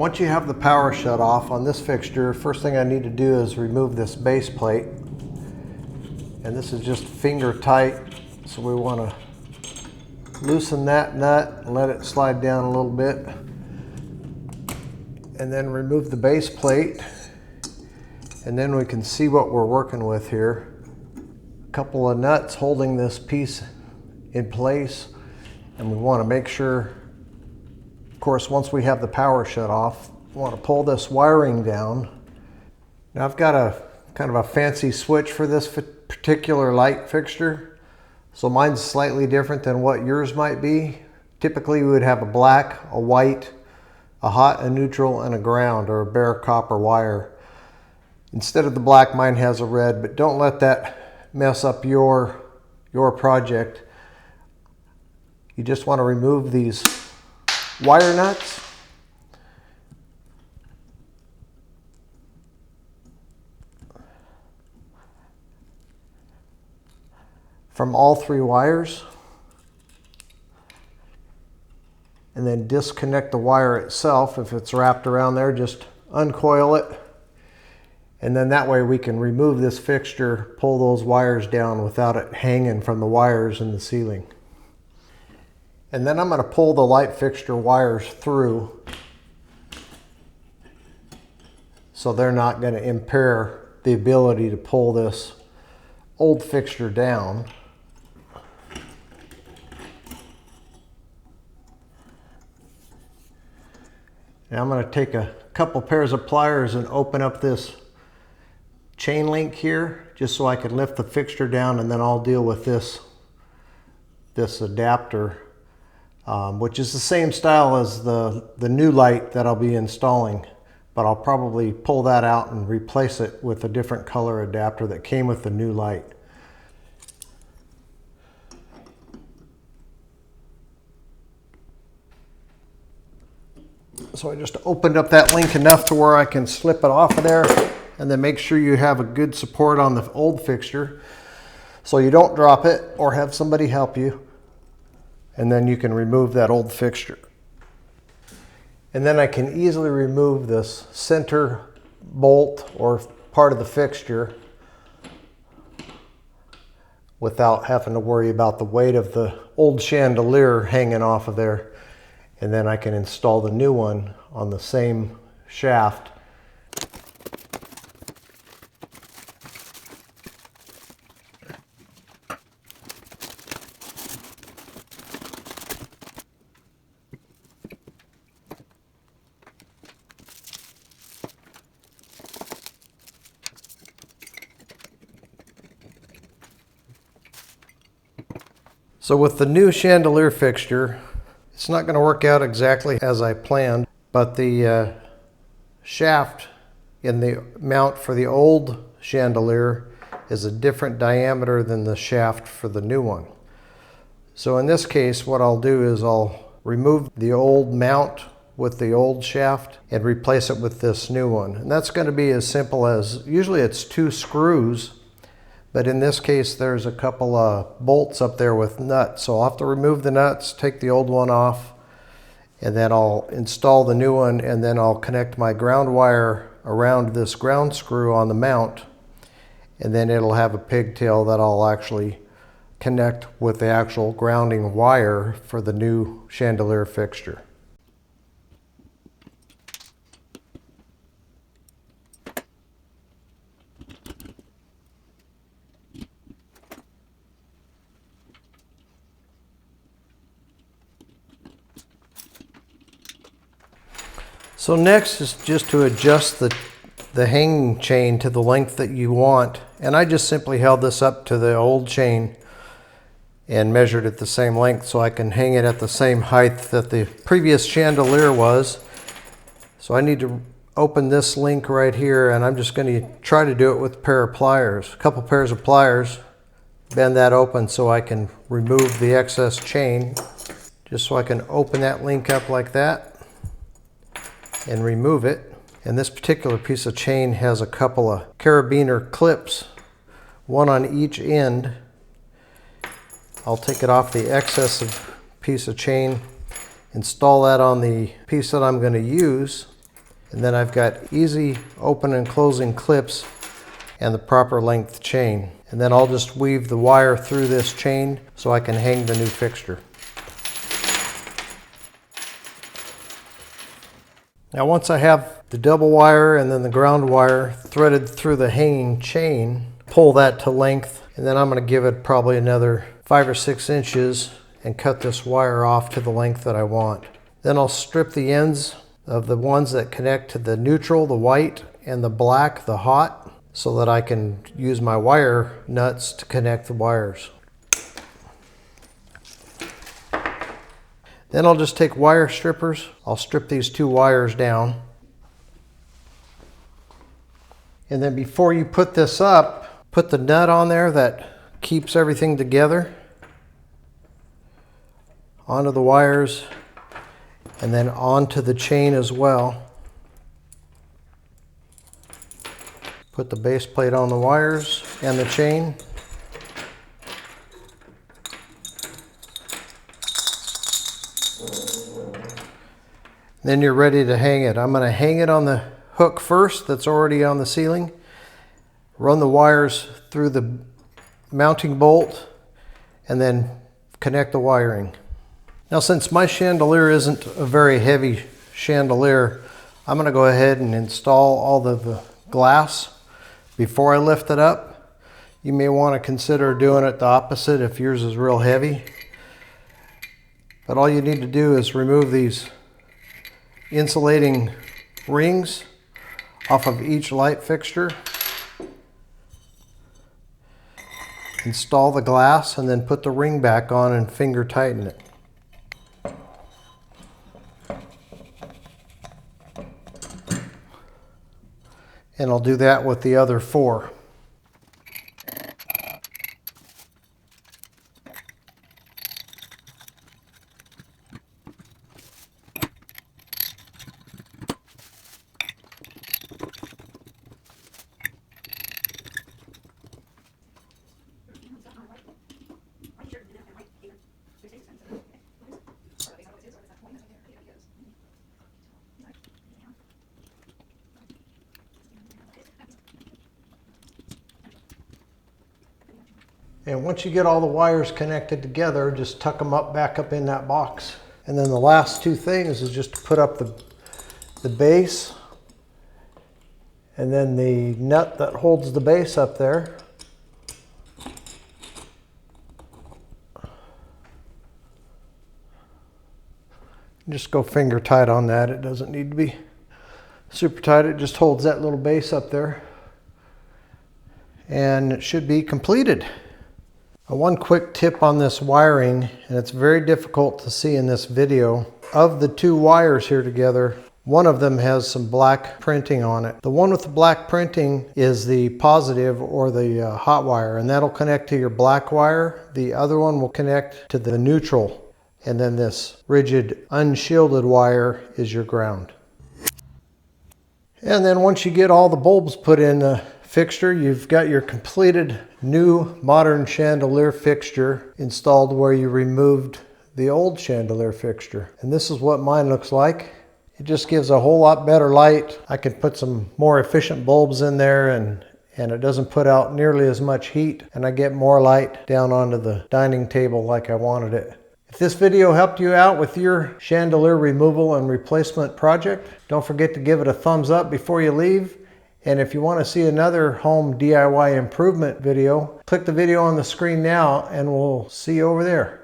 Once you have the power shut off on this fixture, first thing I need to do is remove this base plate. And this is just finger tight, so we want to loosen that nut and let it slide down a little bit. And then remove the base plate. And then we can see what we're working with here. A couple of nuts holding this piece in place. And we want to make sure, of course, once we have the power shut off, we want to pull this wiring down. Now I've got a kind of a fancy switch for this particular light fixture. So mine's slightly different than what yours might be. Typically we would have a black, a white, a hot, a neutral, and a ground, or a bare copper wire. Instead of the black, mine has a red, but don't let that mess up your project. You just want to remove these wire nuts. From all three wires. And then disconnect the wire itself. If it's wrapped around there, just uncoil it. And then that way we can remove this fixture, pull those wires down without it hanging from the wires in the ceiling. And then I'm going to pull the light fixture wires through so they're not going to impair the ability to pull this old fixture down. Now I'm going to take a couple pairs of pliers and open up this chain link here, just so I can lift the fixture down, and then I'll deal with this adapter, which is the same style as the new light that I'll be installing, but I'll probably pull that out and replace it with a different color adapter that came with the new light. So I just opened up that link enough to where I can slip it off of there, and then make sure you have a good support on the old fixture so you don't drop it or have somebody help you. And then you can remove that old fixture. And then I can easily remove this center bolt or part of the fixture without having to worry about the weight of the old chandelier hanging off of there. And then I can install the new one on the same shaft. So with the new chandelier fixture, it's not going to work out exactly as I planned, but the shaft in the mount for the old chandelier is a different diameter than the shaft for the new one. So in this case, what I'll do is I'll remove the old mount with the old shaft and replace it with this new one. And that's going to be as simple as, usually it's 2 screws, but in this case there's a couple of bolts up there with nuts. So I'll have to remove the nuts, take the old one off, and then I'll install the new one, and then I'll connect my ground wire around this ground screw on the mount, and then it'll have a pigtail that I'll actually connect with the actual grounding wire for the new chandelier fixture. So next is just to adjust the hanging chain to the length that you want. And I just simply held this up to the old chain and measured it the same length so I can hang it at the same height that the previous chandelier was. So I need to open this link right here, and I'm just going to try to do it with a pair of pliers. A couple pairs of pliers, bend that open so I can remove the excess chain, just so I can open that link up like that and remove it. And this particular piece of chain has a couple of carabiner clips, one on each end. I'll take it off the excess piece of chain, install that on the piece that I'm going to use, And then I've got easy open and closing clips and the proper length chain. And then I'll just weave the wire through this chain so I can hang the new fixture. Now once I have the double wire and then the ground wire threaded through the hanging chain, pull that to length, and then I'm going to give it probably another 5 or 6 inches and cut this wire off to the length that I want. Then I'll strip the ends of the ones that connect to the neutral, the white, and the black, the hot, so that I can use my wire nuts to connect the wires. Then I'll just take wire strippers. I'll strip these 2 wires down. And then before you put this up, put the nut on there that keeps everything together onto the wires and then onto the chain as well. Put the base plate on the wires and the chain. Then you're ready to hang it. I'm going to hang it on the hook first that's already on the ceiling. Run the wires through the mounting bolt and then connect the wiring. Now since my chandelier isn't a very heavy chandelier, I'm going to go ahead and install all the glass before I lift it up. You may want to consider doing it the opposite if yours is real heavy. But all you need to do is remove these insulating rings off of each light fixture. Install the glass and then put the ring back on and finger tighten it. And I'll do that with the other 4. And once you get all the wires connected together, just tuck them up back up in that box. And then the last 2 things is just to put up the base and then the nut that holds the base up there. Just go finger tight on that. It doesn't need to be super tight. It just holds that little base up there. And it should be completed. One quick tip on this wiring, and it's very difficult to see in this video. Of the 2 wires here together, one of them has some black printing on it. The one with the black printing is the positive or the hot wire, and that'll connect to your black wire. The other one will connect to the neutral, and then this rigid unshielded wire is your ground. And then once you get all the bulbs put in the fixture, you've got your completed new modern chandelier fixture installed where you removed the old chandelier fixture. And this is what mine looks like. It just gives a whole lot better light. I can put some more efficient bulbs in there and it doesn't put out nearly as much heat, and I get more light down onto the dining table like I wanted it. If this video helped you out with your chandelier removal and replacement project, don't forget to give it a thumbs up before you leave. And if you want to see another home DIY improvement video, click the video on the screen now and we'll see you over there.